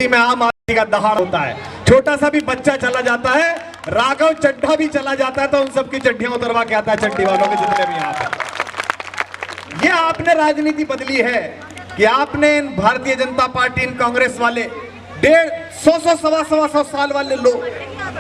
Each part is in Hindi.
में आम आदमी का दहाड़ होता है। छोटा सा भी बच्चा चला जाता है, राघव चड्ढा भी चला जाता है तो उन सबकी चड्ढियां उतरवा के आता है, चड्ढी वालों के जितने भी यहाँ पे। ये आपने राजनीति बदली है कि आपने इन भारतीय जनता पार्टी, इन कांग्रेस वाले 150 सवा साल वाले लोग,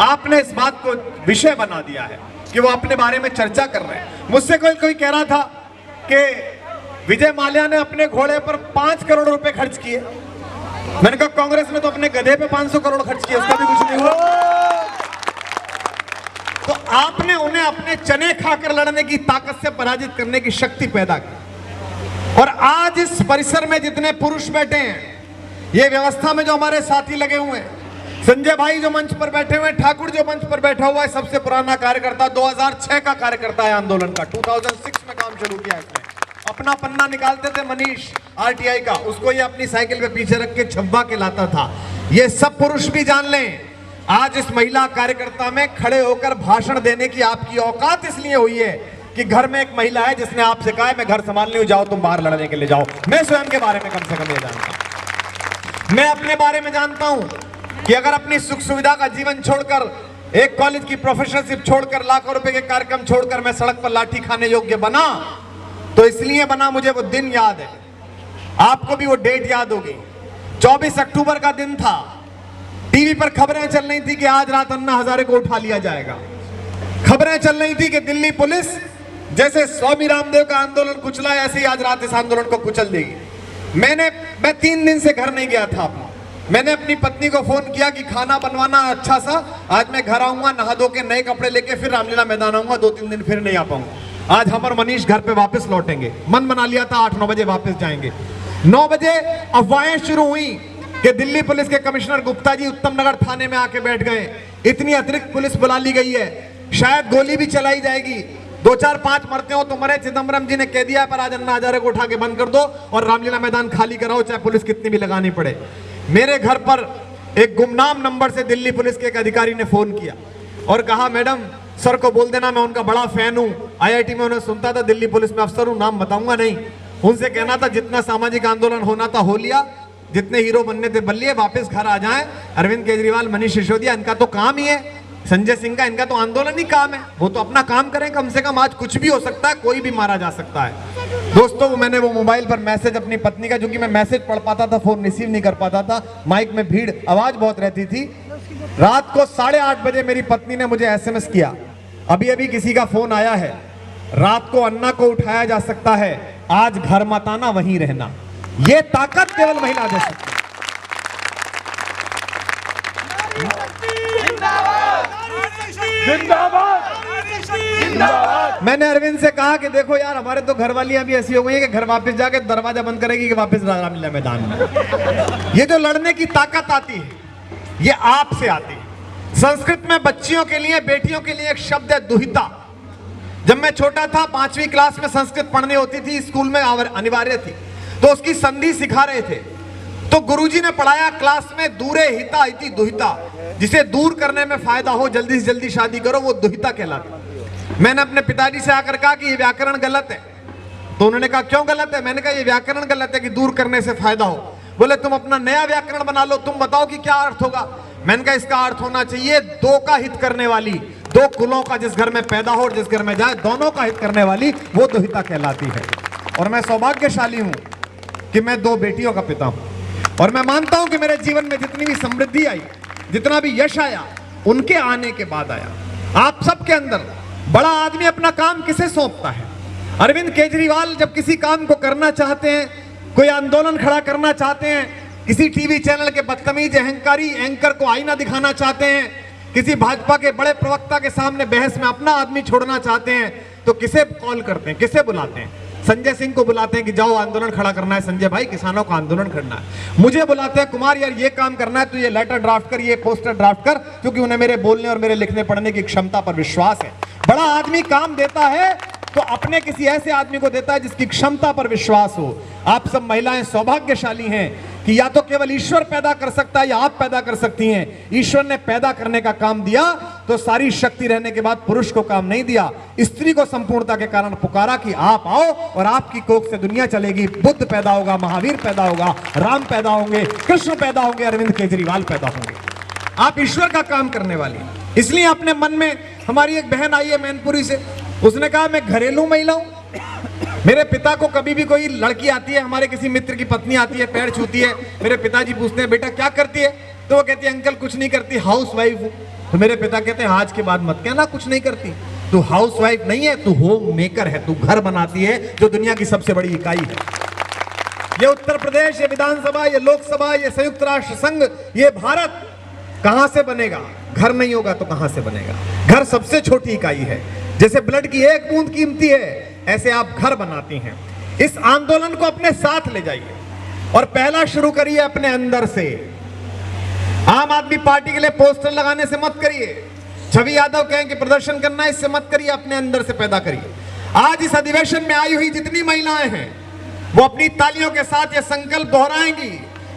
आपने इस बात को विषय बना दिया है कि वो अपने बारे में चर्चा कर रहे हैं। मुझसे कोई कह रहा था कि विजय माल्या ने अपने घोड़े पर 5 करोड़ रुपए खर्च किए। मैंने कहा कांग्रेस में तो अपने गधे पे 500 करोड़ खर्च किए, उसका भी कुछ नहीं हुआ। तो आपने उन्हें अपने चने खाकर लड़ने की ताकत से पराजित करने की शक्ति पैदा की। और आज इस परिसर में जितने पुरुष बैठे हैं, ये व्यवस्था में जो हमारे साथी लगे हुए हैं, संजय भाई जो मंच पर बैठे हुए हैं, ठाकुर जो मंच पर बैठा हुआ है, सबसे पुराना कार्यकर्ता, 2006 का कार्यकर्ता है आंदोलन का, 2006 में काम शुरू किया इसने। अपना पन्ना निकालते थे मनीष आरटीआई का, उसको ये अपनी साइकिल पे पीछे रख के छब्बा के लाता था। ये सब पुरुष भी जान लें, आज इस महिला कार्यकर्ता में खड़े होकर भाषण देने की आपकी औकात इसलिए हुई है कि घर में एक महिला है जिसने आपसे कहा है मैं घर संभाल रही हूं, जाओ तुम बाहर लड़ने के लिए जाओ। मैं स्वयं के बारे में कम से कम ये जानता हूं। मैं अपने बारे में जानता हूं कि अगर अपनी सुख सुविधा का जीवन छोड़कर, एक कॉलेज की प्रोफेसरशिप छोड़कर, लाखों रुपए के कार्यक्रम छोड़कर मैं सड़क पर लाठी खाने योग्य बना, तो इसलिए बना, मुझे वो दिन याद है, आपको भी वो डेट याद होगी। 24 अक्टूबर का दिन था, टीवी पर खबरें चल रही थी कि आज रात अन्ना हजारे को उठा लिया जाएगा। खबरें चल रही थी कि दिल्ली पुलिस जैसे स्वामी रामदेव का आंदोलन कुचला, ऐसे ही आज रात इस आंदोलन को कुचल देगी। मैं 3 दिन से घर नहीं गया था अपना। मैंने अपनी पत्नी को फोन किया कि खाना बनवाना अच्छा सा, आज मैं घर आऊंगा, नहा धो के नए कपड़े लेके फिर रामलीला मैदान आऊंगा, 2-3 दिन फिर नहीं आ पाऊंगा। आज हम और मनीष घर पे वापस लौटेंगे, मन बना लिया था 8-9 बजे वापस जाएंगे। 9 बजे अफवाहें शुरू हुई कि दिल्ली पुलिस के कमिश्नर गुप्ता जी उत्तम नगर थाने में आके बैठ गए, इतनी अतिरिक्त पुलिस बुला ली गई है, शायद गोली भी चलाई जाएगी, 2-4-5 मरते हो तो मरे। चिदम्बरम जी ने कह दिया पर आज अन्ना हजारे को उठा के बंद कर दो और रामलीला मैदान खाली कराओ, चाहे पुलिस कितनी भी लगानी पड़े। मेरे घर पर एक गुमनाम नंबर से दिल्ली पुलिस के एक अधिकारी ने फोन किया और कहा मैडम सर को बोल देना मैं उनका बड़ा फैन हूं, आईआईटी में उन्हें सुनता था, दिल्ली पुलिस में अफसर हूं, नाम बताऊंगा नहीं। उनसे कहना था जितना सामाजिक आंदोलन होना था हो लिया, जितने हीरो बनने थे बन लिए, वापस घर आ जाएं। अरविंद केजरीवाल, मनीष सिसोदिया, इनका तो काम ही है, संजय सिंह का, इनका तो आंदोलन ही काम है, वो तो अपना काम करें कम से कम। आज कुछ भी हो सकता है, कोई भी मारा जा सकता है। दोस्तों, मैंने वो मोबाइल पर मैसेज अपनी पत्नी का, क्योंकि मैं मैसेज पढ़ पाता था, फोन रिसीव नहीं कर पाता था, माइक में भीड़, आवाज बहुत रहती थी। रात को 8:30 बजे मेरी पत्नी ने मुझे SMS किया, अभी अभी किसी का फोन आया है, रात को अन्ना को उठाया जा सकता है, आज घर मत आना, वहीं रहना। ये ताकत केवल महिला दे सकती है। मैंने अरविंद से कहा कि देखो यार, हमारे तो घर वालियां भी ऐसी हो गई है कि घर वापस जाके दरवाजा बंद करेगी कि वापस रामलीला मैदान में। ये जो लड़ने की ताकत आती है, ये आपसे आती है। संस्कृत में बच्चियों के लिए, बेटियों के लिए एक शब्द है दुहिता। जब मैं छोटा था, 5वीं क्लास में संस्कृत पढ़नी होती थी, स्कूल में अनिवार्य थी, तो उसकी संधि सिखा रहे थे, तो गुरुजी ने पढ़ाया क्लास में, दूरे हिता इति दुहिता, जिसे दूर करने में फायदा हो, जल्दी से जल्दी शादी करो, वो दुहिता कहलाती। मैंने अपने पिताजी से आकर कहा कि ये व्याकरण गलत है, तो उन्होंने कहा क्यों गलत है? मैंने कहा ये व्याकरण गलत है कि दूर करने से फायदा हो। बोले तुम अपना नया व्याकरण बना लो, तुम बताओ कि क्या अर्थ होगा। मैंने कहा इसका अर्थ होना चाहिए 2 का हित करने वाली, 2 कुलों का जिस घर में पैदा हो और जिस घर में जाए, दोनों का हित करने वाली, वो दुहिता कहलाती है। और मैं सौभाग्यशाली हूं कि मैं 2 बेटियों का पिता हूं, और मैं मानता हूं कि मेरे जीवन में जितनी भी समृद्धि आई, जितना भी यश आया, उनके आने के बाद आया। आप सबके अंदर बड़ा आदमी अपना काम किसे सौंपता है? अरविंद केजरीवाल जब किसी काम को करना चाहते हैं, कोई आंदोलन खड़ा करना चाहते हैं, किसी टीवी चैनल के बदतमीज अहंकारी एंकर को आईना दिखाना चाहते हैं, किसी भाजपा के बड़े प्रवक्ता के सामने बहस में अपना आदमी छोड़ना चाहते हैं, तो किसे कॉल करते हैं, किसे बुलाते हैं? संजय सिंह को बुलाते हैं कि जाओ आंदोलन खड़ा करना है, संजय भाई किसानों का आंदोलन करना है। मुझे बुलाते हैं, कुमार यार ये काम करना है, तो ये लेटर ड्राफ्ट कर, ये पोस्टर ड्राफ्ट कर, क्योंकि उन्हें मेरे बोलने और मेरे लिखने पढ़ने की क्षमता पर विश्वास है। बड़ा आदमी काम देता है तो अपने किसी ऐसे आदमी को देता है जिसकी क्षमता पर विश्वास हो। आप सब महिलाएं सौभाग्यशाली हैं कि या तो केवल ईश्वर पैदा कर सकता है या आप पैदा कर सकती हैं। ईश्वर ने पैदा करने का काम दिया तो सारी शक्ति रहने के बाद पुरुष को काम नहीं दिया। स्त्री को संपूर्णता के कारण पुकारा कि आप आओ और आपकी कोख से दुनिया चलेगी। बुद्ध पैदा होगा, महावीर पैदा होगा, राम पैदा होंगे, कृष्ण पैदा होंगे, अरविंद केजरीवाल पैदा होंगे। आप ईश्वर का काम करने वाली। इसलिए अपने मन में, हमारी एक बहन आई है मैनपुरी से, उसने कहा मैं घरेलू महिला हूं। मेरे पिता को कभी भी कोई लड़की आती है, हमारे किसी मित्र की पत्नी आती है, पैर छूती है, मेरे पिताजी पूछते हैं बेटा क्या करती है, तो वो कहती है अंकल कुछ नहीं करती, हाउस वाइफ हूँ। तो मेरे पिता कहते हैं आज के बाद मत कहना कुछ नहीं करती, तू हाउस वाइफ नहीं है, तू होम मेकर है, तू घर बनाती है, जो दुनिया की सबसे बड़ी इकाई है। ये उत्तर प्रदेश, ये विधानसभा, ये लोकसभा, ये संयुक्त राष्ट्र संघ, ये भारत कहां से बनेगा? घर नहीं होगा तो कहां से बनेगा? घर सबसे छोटी इकाई है। जैसे ब्लड की एक बूंद कीमती है, ऐसे आप घर बनाती हैं। इस आंदोलन को अपने साथ ले जाइए और पहला शुरू करिए अपने अंदर से। आम आदमी पार्टी के लिए पोस्टर लगाने से मत करिए, छवि यादव कहें कि प्रदर्शन करना है, इससे मत करिए, अपने अंदर से पैदा करिए। आज इस अधिवेशन में आई हुई जितनी महिलाएं हैं वो अपनी तालियों के साथ यह संकल्प दोहराएंगी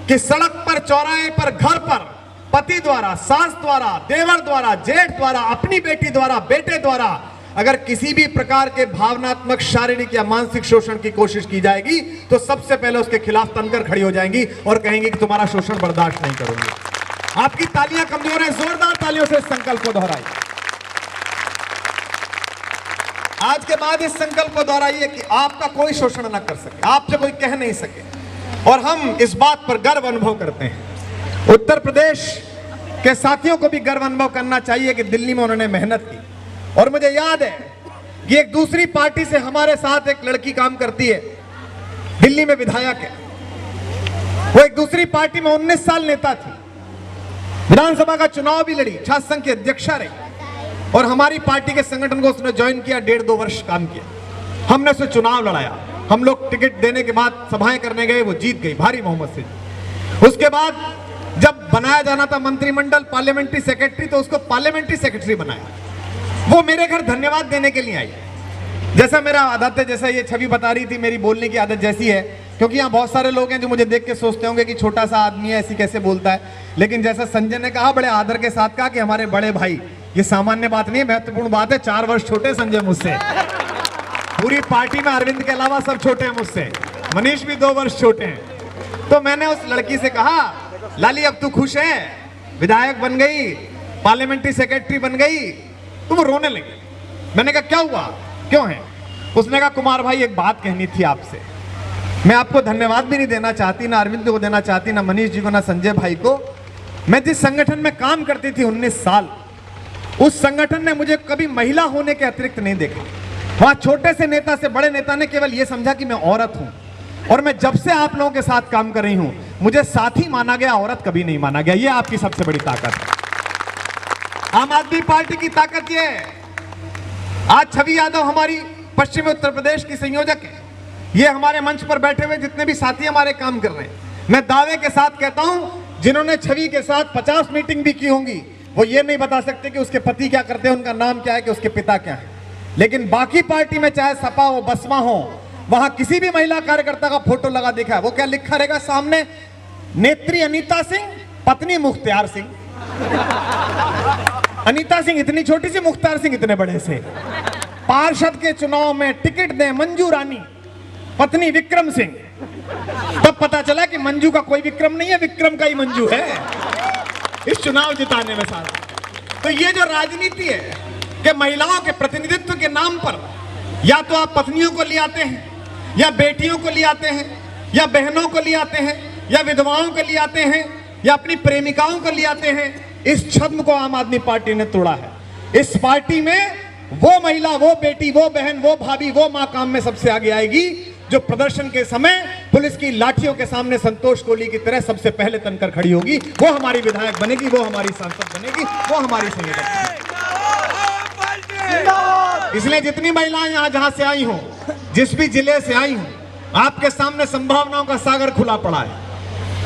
कि सड़क पर, चौराहे पर, घर पर पति द्वारा, सास द्वारा, देवर द्वारा, जेठ द्वारा, अपनी बेटी द्वारा, बेटे द्वारा अगर किसी भी प्रकार के भावनात्मक, शारीरिक या मानसिक शोषण की कोशिश की जाएगी तो सबसे पहले उसके खिलाफ तनकर खड़ी हो जाएंगी और कहेंगी कि तुम्हारा शोषण बर्दाश्त नहीं करूंगी। आपकी तालियां कमजोर हैं, जोरदार तालियों से इस संकल्प को दोहराइए। आज के बाद इस संकल्प को दोहराइए कि आपका कोई शोषण न कर सके, आपसे कोई कह नहीं सके। और हम इस बात पर गर्व अनुभव करते हैं। उत्तर प्रदेश के साथियों को भी गर्व अनुभव करना चाहिए कि दिल्ली में उन्होंने मेहनत की। और मुझे याद है कि एक दूसरी पार्टी से हमारे साथ एक लड़की काम करती है, दिल्ली में विधायक है। वो एक दूसरी पार्टी में 19 साल नेता थी, विधानसभा का चुनाव भी लड़ी, छात्र संघ की अध्यक्षा रही और हमारी पार्टी के संगठन को उसने ज्वाइन किया, 1.5-2 वर्ष काम किया। हमने उसे चुनाव लड़ाया, हम लोग टिकट देने के बाद सभाएं करने गए, वो जीत गई भारी बहुमत से। उसके बाद जब बनाया जाना था मंत्रिमंडल, पार्लियामेंट्री सेक्रेटरी, तो उसको पार्लियामेंट्री सेक्रेटरी बनाया। वो मेरे घर धन्यवाद देने के लिए आई। जैसा मेरा आदत है, जैसा ये छवि बता रही थी, मेरी बोलने की आदत जैसी है, क्योंकि यहाँ बहुत सारे लोग हैं जो मुझे देख के सोचते होंगे कि छोटा सा आदमी है, ऐसी कैसे बोलता है। लेकिन जैसा संजय ने कहा, बड़े आदर के साथ कहा कि हमारे बड़े भाई, ये सामान्य बात नहीं है, महत्वपूर्ण बात है। 4 वर्ष छोटे संजय मुझसे, पूरी पार्टी में अरविंद के अलावा सब छोटे हैं मुझसे, मनीष भी 2 वर्ष छोटे हैं। तो मैंने उस लड़की से कहा, लाली अब तू खुश है, विधायक बन गई, पार्लियामेंट्री सेक्रेटरी बन गई? तो वो रोने लगी। मैंने कहा क्या हुआ, क्यों है? उसने कहा कुमार भाई एक बात कहनी थी आपसे। मैं आपको धन्यवाद भी नहीं देना चाहती, ना अरविंद को देना चाहती, ना मनीष जी को, ना संजय भाई को। मैं जिस संगठन में काम करती थी 19 साल, उस संगठन ने मुझे कभी महिला होने के अतिरिक्त नहीं देखा। वहां छोटे से नेता से बड़े नेता ने केवल यह समझा कि मैं औरत हूं। और मैं जब से आप लोगों के साथ काम कर रही हूं, मुझे साथी माना गया, औरत कभी नहीं माना गया। यह आपकी सबसे बड़ी ताकत है। आम आदमी पार्टी की ताकत यह है, आज छवि यादव हमारी पश्चिमी उत्तर प्रदेश की संयोजक है। ये हमारे मंच पर बैठे हुए जितने भी साथी हमारे काम कर रहे हैं, मैं दावे के साथ कहता हूं, जिन्होंने छवि के साथ 50 मीटिंग भी की होंगी, वो ये नहीं बता सकते कि उसके पति क्या करते हैं, उनका नाम क्या है, कि उसके पिता क्या है। लेकिन बाकी पार्टी में चाहे सपा हो, बसपा हो, वहां किसी भी महिला कार्यकर्ता का फोटो लगा देखा है, वो क्या लिखा रहेगा सामने? नेत्री अनीता सिंह, पत्नी मुख्तार सिंह। अनीता सिंह इतनी छोटी सी, मुख्तार सिंह इतने बड़े से। पार्षद के चुनाव में टिकट दें मंजू रानी, पत्नी विक्रम सिंह। तब पता चला कि मंजू का कोई विक्रम नहीं है, विक्रम का ही मंजू है इस चुनाव जिताने में सारा। तो ये जो राजनीति है कि महिलाओं के प्रतिनिधित्व के नाम पर या तो आप पत्नियों को ले आते हैं, या बेटियों को ले आते हैं, या बहनों को ले आते हैं, या विधवाओं को ले आते हैं, या अपनी प्रेमिकाओं को ले आते हैं। इस छद्म को आम आदमी पार्टी ने तोड़ा है। इस पार्टी में वो महिला, वो बेटी, वो बहन, वो भाभी, वो मां काम में सबसे आगे आएगी, जो प्रदर्शन के समय पुलिस की लाठियों के सामने संतोष कोहली की तरह सबसे पहले तनकर खड़ी होगी। वो हमारी विधायक बनेगी, वो हमारी सांसद बनेगी, वो हमारी संयोजक। इसलिए जितनी महिलाएं यहां जहां से आई हों, जिस भी जिले से आई हों, आपके सामने संभावनाओं का सागर खुला पड़ा है।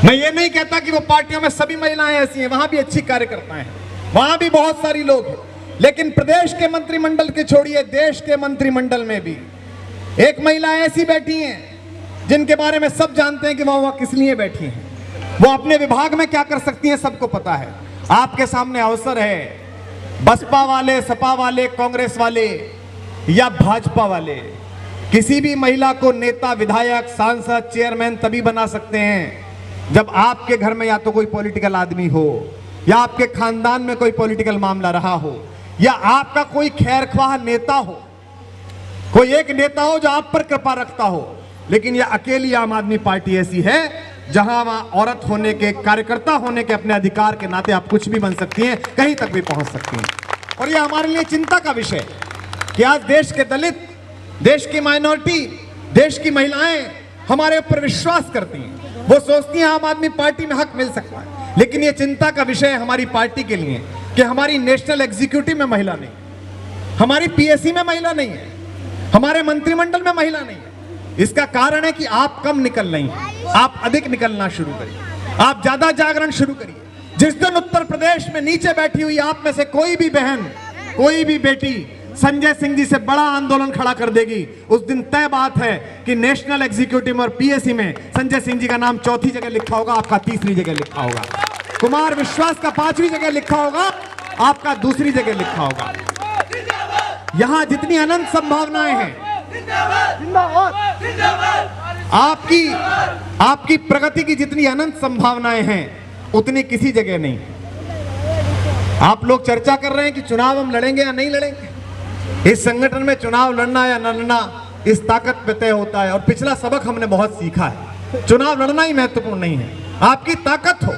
मैं ये नहीं कहता कि वो पार्टियों में सभी महिलाएं ऐसी हैं, वहां भी अच्छी कार्यकर्ता हैं, वहां भी बहुत सारी लोग हैं। लेकिन प्रदेश के मंत्रिमंडल के छोड़िए, देश के मंत्रिमंडल में भी एक महिला ऐसी बैठी हैं जिनके बारे में सब जानते हैं कि वह किस लिए बैठी हैं। वो अपने विभाग में क्या कर सकती हैं सबको पता है। आपके सामने अवसर है, बसपा वाले, सपा वाले, कांग्रेस वाले या भाजपा वाले, किसी भी महिला को नेता, विधायक, सांसद, चेयरमैन तभी बना सकते हैं जब आपके घर में या तो कोई पॉलिटिकल आदमी हो, या आपके खानदान में कोई पॉलिटिकल मामला रहा हो, या आपका कोई खैरख्वाह नेता हो, कोई एक नेता हो जो आप पर कृपा रखता हो। लेकिन यह अकेली आम आदमी पार्टी ऐसी है जहां वहां औरत होने के, कार्यकर्ता होने के अपने अधिकार के नाते आप कुछ भी बन सकती हैं, कहीं तक भी पहुंच सकती हैं। और यह हमारे लिए चिंता का विषय है कि आज देश के दलित, देश की माइनॉरिटी, देश की महिलाएं हमारे ऊपर विश्वास करती हैं। वो सोचती हैं आम आदमी पार्टी में हक मिल सकता है। लेकिन यह चिंता का विषय है हमारी पार्टी के लिए कि हमारी नेशनल एग्जीक्यूटिव में महिला नहीं, हमारी पीएससी में महिला नहीं है, हमारे मंत्रिमंडल में महिला नहीं है। इसका कारण है कि आप कम निकल रही हैं, आप अधिक निकलना शुरू करिए, आप ज्यादा जागरण शुरू करिए। जिस दिन उत्तर प्रदेश में नीचे बैठी हुई आप में से कोई भी बहन, कोई भी बेटी संजय सिंह जी से बड़ा आंदोलन खड़ा कर देगी, उस दिन तय बात है कि नेशनल एग्जीक्यूटिव और पीएससी में संजय सिंह जी का नाम चौथी जगह लिखा होगा, आपका तीसरी जगह लिखा होगा। कुमार विश्वास का पांचवी जगह लिखा होगा, आपका दूसरी जगह लिखा होगा। यहां जितनी अनंत संभावनाएं हैं, आपकी प्रगति की जितनी अनंत संभावनाएं हैं उतनी किसी जगह नहीं। आप लोग चर्चा कर रहे हैं कि चुनाव हम लड़ेंगे या नहीं लड़ेंगे। इस संगठन में चुनाव लड़ना या न लड़ना इस ताकत पे तय होता है। और पिछला सबक हमने बहुत सीखा है, चुनाव लड़ना ही महत्वपूर्ण नहीं है, आपकी ताकत हो।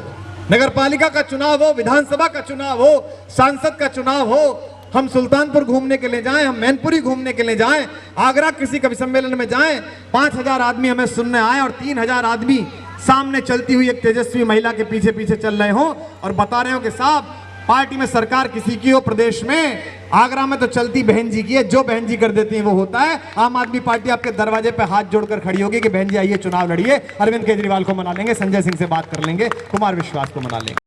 नगर पालिका का चुनाव हो, विधानसभा का चुनाव हो, सांसद का चुनाव हो, हम सुल्तानपुर घूमने के लिए जाएं, हम मैनपुरी घूमने के लिए जाएं, आगरा किसी कवि सम्मेलन में जाएं, 5000 आदमी हमें सुनने आए और 3000 आदमी सामने चलती हुई एक तेजस्वी महिला के पीछे पीछे चल रहे हो और बता रहे हो कि साहब पार्टी में सरकार किसी की हो, प्रदेश में, आगरा में तो चलती बहन जी की है, जो बहन जी कर देती है वो होता है। आम आदमी पार्टी आपके दरवाजे पे हाथ जोड़कर खड़ी होगी कि बहन जी आइए चुनाव लड़िए, अरविंद केजरीवाल को मना लेंगे, संजय सिंह से बात कर लेंगे, कुमार विश्वास को मना लेंगे।